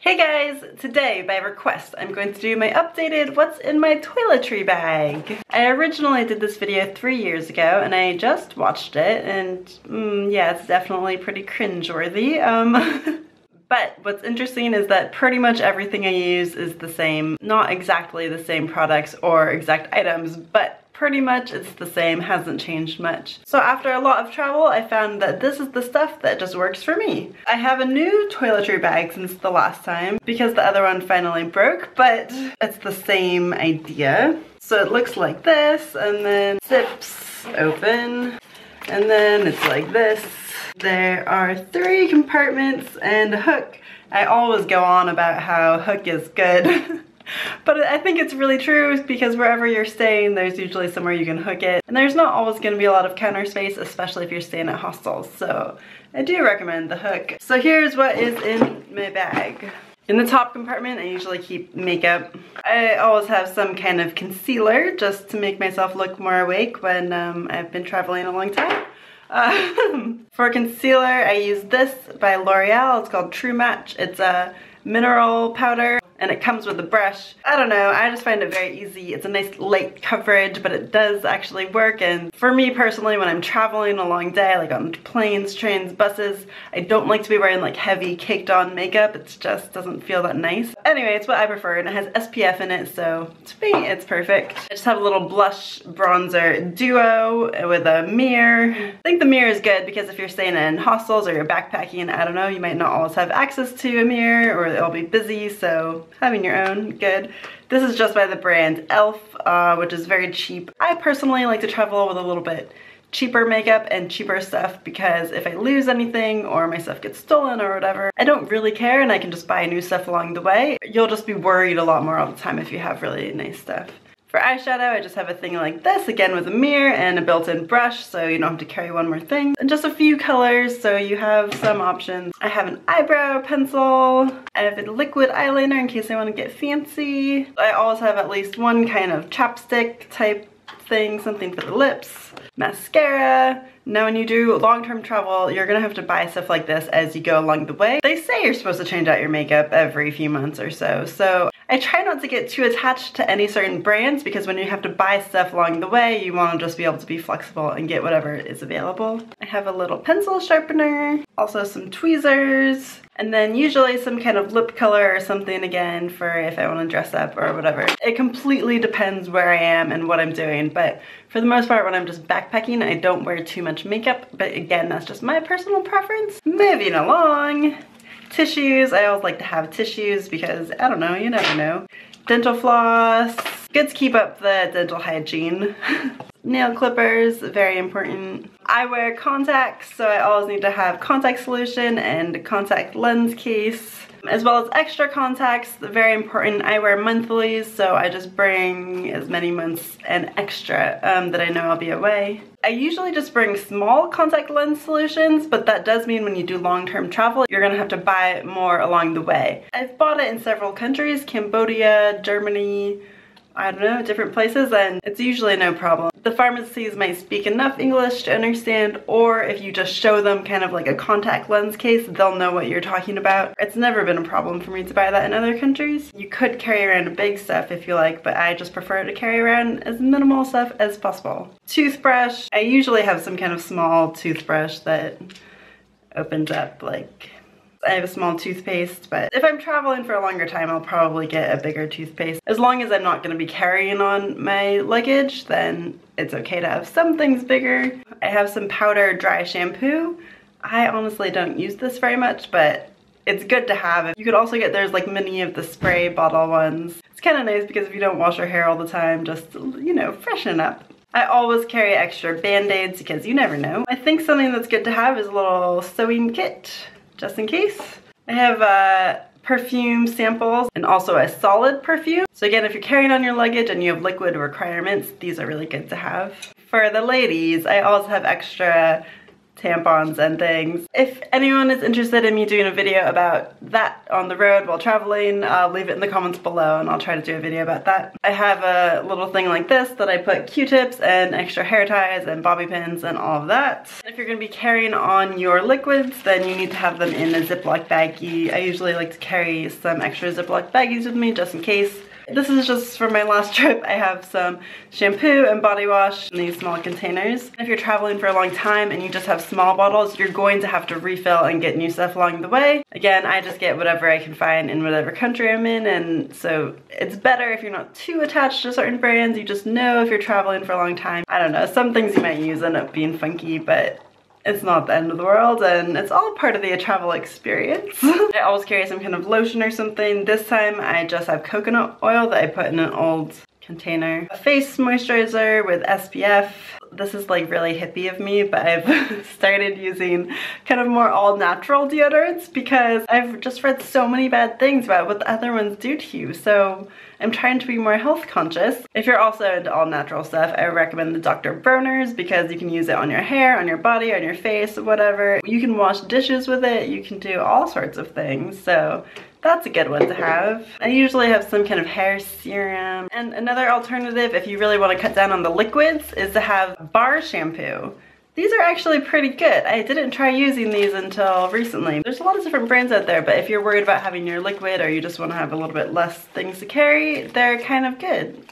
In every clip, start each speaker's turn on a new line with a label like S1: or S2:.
S1: Hey guys! Today, by request, I'm going to do my updated what's in my toiletry bag. I originally did this video 3 years ago and I just watched it and yeah, it's definitely pretty cringeworthy. But what's interesting is that pretty much everything I use is the same. Not exactly the same products or exact items, but pretty much it's the same, hasn't changed much. So after a lot of travel, I found that this is the stuff that just works for me. I have a new toiletry bag since the last time because the other one finally broke, but it's the same idea. So it looks like this and then zips open and then it's like this. There are 3 compartments and a hook. I always go on about how hook is good. But I think it's really true because wherever you're staying, there's usually somewhere you can hook it. And there's not always going to be a lot of counter space, especially if you're staying at hostels. So I do recommend the hook. So here's what is in my bag. In the top compartment, I usually keep makeup. I always have some kind of concealer just to make myself look more awake when I've been traveling a long time. For concealer, I use this by L'Oreal. It's called True Match. It's a mineral powder and it comes with a brush. I don't know, I just find it very easy. It's a nice light coverage, but it does actually work. And for me personally, when I'm traveling a long day, like on planes, trains, buses, I don't like to be wearing like heavy caked on makeup. It just doesn't feel that nice. Anyway, it's what I prefer and it has SPF in it, so to me, it's perfect. I just have a little blush bronzer duo with a mirror. I think the mirror is good because if you're staying in hostels or you're backpacking, I don't know, you might not always have access to a mirror or it'll be busy, so having your own, good. This is just by the brand e.l.f., which is very cheap. I personally like to travel with a little bit cheaper makeup and cheaper stuff because if I lose anything or my stuff gets stolen or whatever, I don't really care and I can just buy new stuff along the way. You'll just be worried a lot more all the time if you have really nice stuff. For eyeshadow, I just have a thing like this, again with a mirror and a built-in brush, so you don't have to carry one more thing. And just a few colors, so you have some options. I have an eyebrow pencil. I have a liquid eyeliner in case I want to get fancy. I always have at least one kind of chapstick type thing, something for the lips. Mascara. Now when you do long-term travel, you're gonna have to buy stuff like this as you go along the way. They say you're supposed to change out your makeup every few months or so, so I try not to get too attached to any certain brands because when you have to buy stuff along the way, you want to just be able to be flexible and get whatever is available. I have a little pencil sharpener, also some tweezers, and then usually some kind of lip color or something again for if I want to dress up or whatever. It completely depends where I am and what I'm doing, but for the most part when I'm just backpacking, I don't wear too much makeup, but again, that's just my personal preference. Moving along. Tissues, I always like to have tissues because, I don't know, you never know. Dental floss, good to keep up the dental hygiene. Nail clippers, very important. I wear contacts, so I always need to have contact solution and contact lens case, as well as extra contacts, very important. I wear monthlies, so I just bring as many months and extra that I know I'll be away. I usually just bring small contact lens solutions, but that does mean when you do long-term travel, you're gonna have to buy more along the way. I've bought it in several countries, Cambodia, Germany, I don't know, different places, and it's usually no problem. The pharmacies might speak enough English to understand, or if you just show them kind of like a contact lens case, they'll know what you're talking about. It's never been a problem for me to buy that in other countries. You could carry around big stuff if you like, but I just prefer to carry around as minimal stuff as possible. Toothbrush, I usually have some kind of small toothbrush that opens up like, I have a small toothpaste, but if I'm traveling for a longer time, I'll probably get a bigger toothpaste. As long as I'm not going to be carrying on my luggage, then it's okay to have some things bigger. I have some powder dry shampoo. I honestly don't use this very much, but it's good to have. You could also get, there's like many of the spray bottle ones. It's kind of nice because if you don't wash your hair all the time, just, you know, freshen up. I always carry extra band-aids because you never know. I think something that's good to have is a little sewing kit, just in case. I have perfume samples and also a solid perfume. So again, if you're carrying on your luggage and you have liquid requirements, these are really good to have. For the ladies, I also have extra tampons and things. If anyone is interested in me doing a video about that on the road while traveling, leave it in the comments below and I'll try to do a video about that. I have a little thing like this that I put Q-tips and extra hair ties and bobby pins and all of that. If you're going to be carrying on your liquids, then you need to have them in a Ziploc baggie. I usually like to carry some extra Ziploc baggies with me just in case. This is just for my last trip. I have some shampoo and body wash in these small containers. If you're traveling for a long time and you just have small bottles, you're going to have to refill and get new stuff along the way. Again, I just get whatever I can find in whatever country I'm in, and so it's better if you're not too attached to certain brands. You just know if you're traveling for a long time. I don't know, some things you might use end up being funky, but it's not the end of the world, and it's all part of the travel experience. I always carry some kind of lotion or something. This time I just have coconut oil that I put in an old container. A face moisturizer with SPF. This is like really hippie of me, but I've started using kind of more all-natural deodorants because I've just read so many bad things about what the other ones do to you. So I'm trying to be more health conscious. If you're also into all-natural stuff, I recommend the Dr. Bronner's because you can use it on your hair, on your body, on your face, whatever. You can wash dishes with it. You can do all sorts of things. So that's a good one to have. I usually have some kind of hair serum. And another alternative, if you really want to cut down on the liquids, is to have bar shampoo. These are actually pretty good. I didn't try using these until recently. There's a lot of different brands out there, but if you're worried about having your liquid or you just want to have a little bit less things to carry, they're kind of good.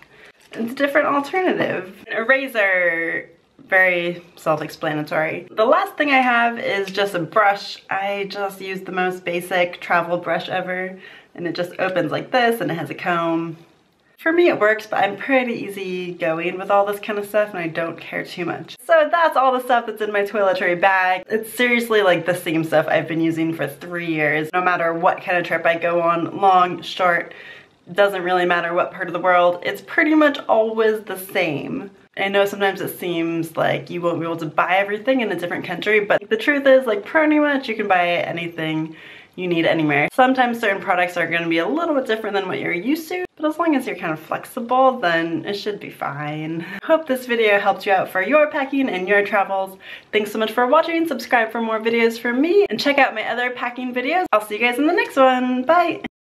S1: It's a different alternative. A razor. Very self-explanatory. The last thing I have is just a brush. I just use the most basic travel brush ever, and it just opens like this and it has a comb. For me it works, but I'm pretty easy going with all this kind of stuff and I don't care too much. So that's all the stuff that's in my toiletry bag. It's seriously like the same stuff I've been using for 3 years. No matter what kind of trip I go on, long, short, doesn't really matter what part of the world, it's pretty much always the same. I know sometimes it seems like you won't be able to buy everything in a different country, but the truth is, like, pretty much you can buy anything you need anywhere. Sometimes certain products are going to be a little bit different than what you're used to, but as long as you're kind of flexible, then it should be fine. Hope this video helped you out for your packing and your travels. Thanks so much for watching. Subscribe for more videos from me and check out my other packing videos. I'll see you guys in the next one. Bye!